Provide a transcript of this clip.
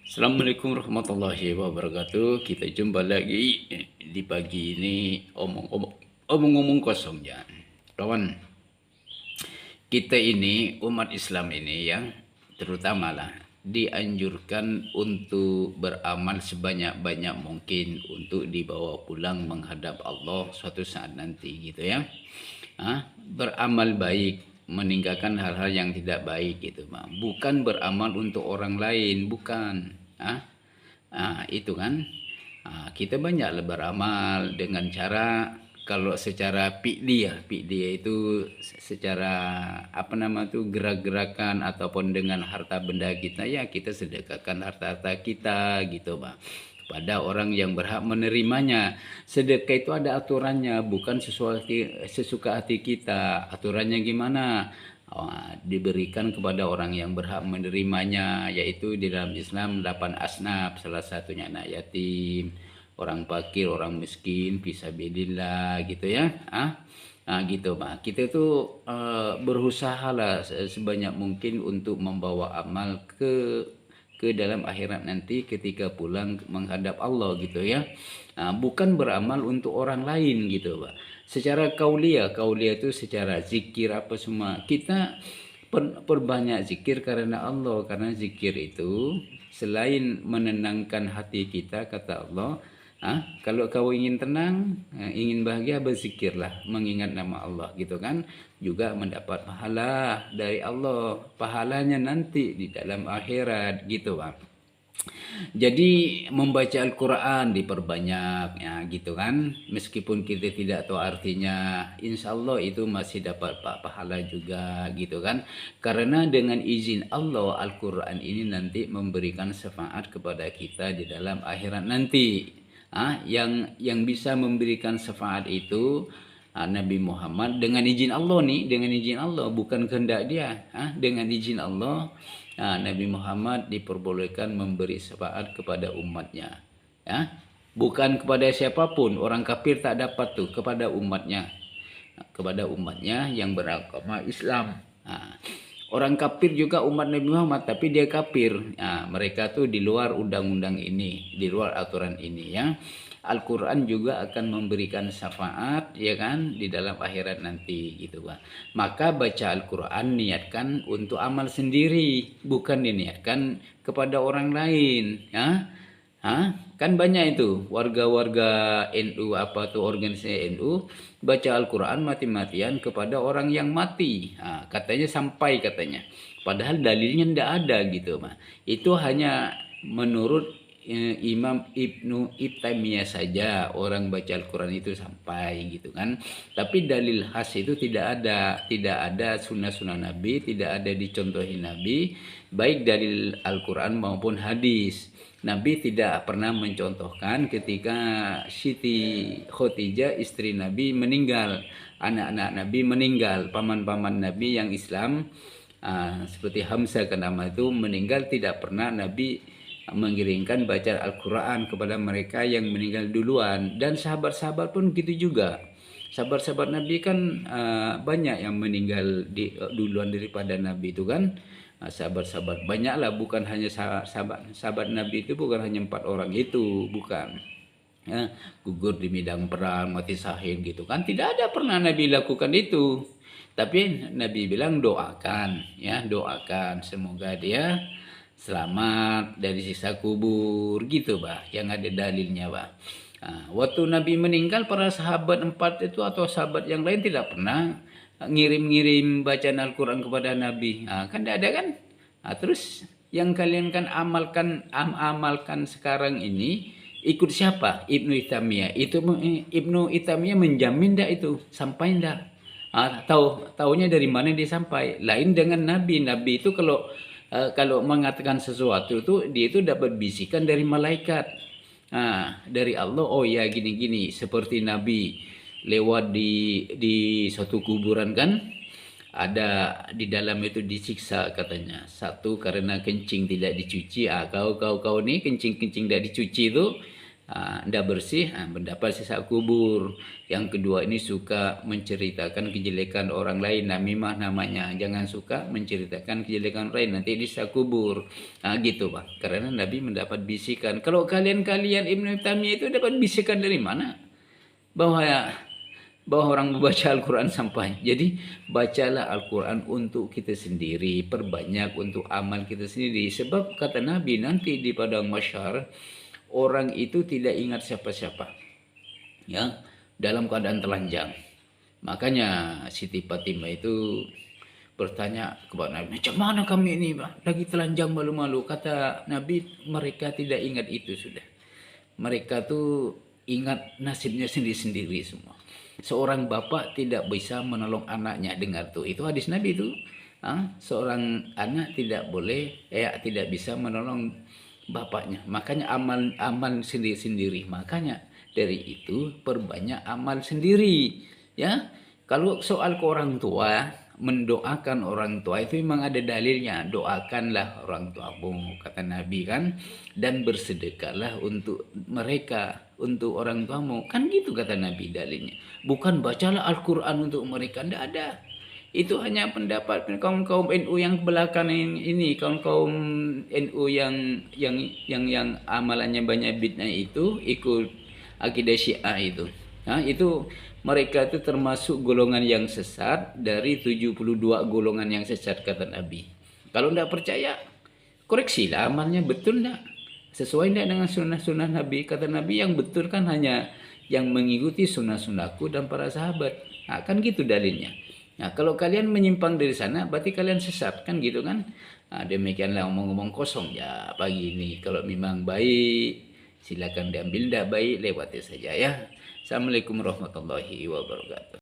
Assalamualaikum warahmatullahi wabarakatuh. Kita jumpa lagi di pagi ini omong-omong kosong ya. Kawan, kita ini umat Islam ini yang terutama lah dianjurkan untuk beramal sebanyak-banyak mungkin untuk dibawa pulang menghadap Allah suatu saat nanti gitu ya. Beramal baik, meninggalkan hal-hal yang tidak baik gitu, bukan beramal untuk orang lain, bukan. Itu kan, kita banyaklah beramal dengan cara, kalau secara pikdia itu secara apa nama tuh, gerak-gerakan ataupun dengan harta benda kita, ya kita sedekahkan harta-harta kita gitu bang, pada orang yang berhak menerimanya. Sedekah itu ada aturannya, bukan sesuka hati kita. Aturannya gimana? Diberikan kepada orang yang berhak menerimanya, yaitu di dalam Islam 8 asnaf, salah satunya anak yatim, orang fakir, orang miskin, fisabilillah gitu ya. Gitu Pak. Kita itu berusaha lah sebanyak mungkin untuk membawa amal ke dalam akhirat nanti ketika pulang menghadap Allah gitu ya. Bukan beramal untuk orang lain gitu Pak. Secara kauliah itu secara zikir apa semua, kita perbanyak zikir karena Allah, karena zikir itu selain menenangkan hati kita, kata Allah, kalau kau ingin tenang, ingin bahagia, berzikirlah, mengingat nama Allah gitu kan, juga mendapat pahala dari Allah, pahalanya nanti di dalam akhirat gitu Pak. Jadi membaca Al-Quran diperbanyak ya gitu kan, meskipun kita tidak tahu artinya, insya Allah itu masih dapat pahala juga gitu kan, karena dengan izin Allah Al-Quran ini nanti memberikan syafaat kepada kita di dalam akhirat nanti. Yang bisa memberikan syafaat itu Nabi Muhammad, dengan izin Allah nih, dengan izin Allah, bukan kehendak dia. Dengan izin Allah, Nabi Muhammad diperbolehkan memberi syafaat kepada umatnya, ya, bukan kepada siapapun. Orang kafir tak dapat tuh, kepada umatnya yang beragama Islam. Orang kafir juga umat Nabi Muhammad, tapi dia kafir. Mereka tuh di luar undang-undang ini, di luar aturan ini ya. Al-Quran juga akan memberikan syafaat ya kan di dalam akhirat nanti gitu Pak. Maka baca Al-Quran niatkan untuk amal sendiri, bukan diniatkan kepada orang lain ya. Kan banyak itu warga-warga NU, apa tuh organisasi NU, baca Al-Quran mati-matian kepada orang yang mati. Katanya sampai, katanya. Padahal dalilnya tidak ada gitu Pak. Itu hanya menurut Imam Ibnu Taimiyah saja orang baca Al-Quran itu sampai gitu kan. Tapi dalil khas itu tidak ada sunnah-sunnah Nabi, tidak ada dicontohi Nabi, baik dalil Al-Quran maupun hadis. Nabi tidak pernah mencontohkan ketika Siti Khadijah istri Nabi meninggal, anak-anak Nabi meninggal, paman-paman Nabi yang Islam seperti Hamzah kan nama itu meninggal, tidak pernah Nabi mengiringkan baca Al-Quran kepada mereka yang meninggal duluan. Dan sahabat-sahabat pun gitu juga. Sahabat-sahabat Nabi kan banyak yang meninggal duluan daripada Nabi itu kan. Sahabat-sahabat banyaklah, bukan hanya sahabat Nabi itu, bukan hanya 4 orang itu, bukan ya, gugur di medan perang, mati syahid gitu kan, tidak ada pernah Nabi lakukan itu. Tapi Nabi bilang doakan ya, doakan semoga dia selamat dari siksa kubur gitu Pak, yang ada dalilnya Pak. Waktu Nabi meninggal, para sahabat 4 itu atau sahabat yang lain tidak pernah ngirim-ngirim bacaan Al-Quran kepada Nabi. Kan tidak ada kan. Terus yang kalian kan amalkan sekarang ini, ikut siapa? Ibnu Taimiyah. Itu Ibnu Taimiyah menjamin tidak itu sampai tidak? Taunya dari mana dia sampai? Lain dengan Nabi. Nabi itu kalau mengatakan sesuatu itu, dia itu dapat bisikan dari malaikat, dari Allah. Oh ya gini-gini, seperti Nabi lewat di suatu kuburan kan, ada di dalam itu disiksa katanya. Satu karena kencing tidak dicuci. Kau nih kencing tidak dicuci itu, ndak bersih, mendapat sisa kubur. Yang kedua ini suka menceritakan kejelekan orang lain, namimah namanya. Jangan suka menceritakan kejelekan orang lain, nanti disisa kubur. Gitu Pak. Karena Nabi mendapat bisikan. Kalau kalian Ibnu Taimiyah itu dapat bisikan dari mana? Bahwa orang membaca Al-Quran sampai. Jadi bacalah Al-Quran untuk kita sendiri, perbanyak untuk amal kita sendiri. Sebab kata Nabi nanti di padang mahsyar orang itu tidak ingat siapa-siapa, ya, dalam keadaan telanjang. Makanya Siti Fatimah itu bertanya kepada Nabi, macam mana kami ini Pak? Lagi telanjang malu-malu. Kata Nabi, mereka tidak ingat itu sudah. Mereka tuh ingat nasibnya sendiri-sendiri semua. Seorang bapak tidak bisa menolong anaknya, dengar tuh. Itu hadis Nabi itu. Seorang anak tidak bisa menolong bapaknya. Makanya amal sendiri-sendiri. Makanya dari itu perbanyak amal sendiri. Ya, kalau soal ke orang tua, mendoakan orang tua itu memang ada dalilnya. Doakanlah orang tuamu, kata Nabi kan, dan bersedekahlah untuk mereka, untuk orang tuamu. Kan gitu kata Nabi dalilnya. Bukan bacalah Al-Quran untuk mereka, tidak ada. Itu hanya pendapat kaum NU yang belakang ini, kaum NU yang amalannya banyak bid'ah itu, ikut akidah Syiah itu. Itu mereka itu termasuk golongan yang sesat dari 72 golongan yang sesat kata Nabi. Kalau tidak percaya, koreksilah amalnya betul tidak? Sesuai tidak dengan sunnah-sunnah Nabi? Kata Nabi yang betul kan hanya yang mengikuti sunnah-sunnahku dan para sahabat. Kan gitu dalilnya. Kalau kalian menyimpang dari sana, berarti kalian sesat, kan gitu kan? Demikianlah omong-omong kosong ya pagi ini. Kalau memang baik, silakan diambil. Tidak baik, lewati saja ya. Assalamualaikum warahmatullahi wabarakatuh.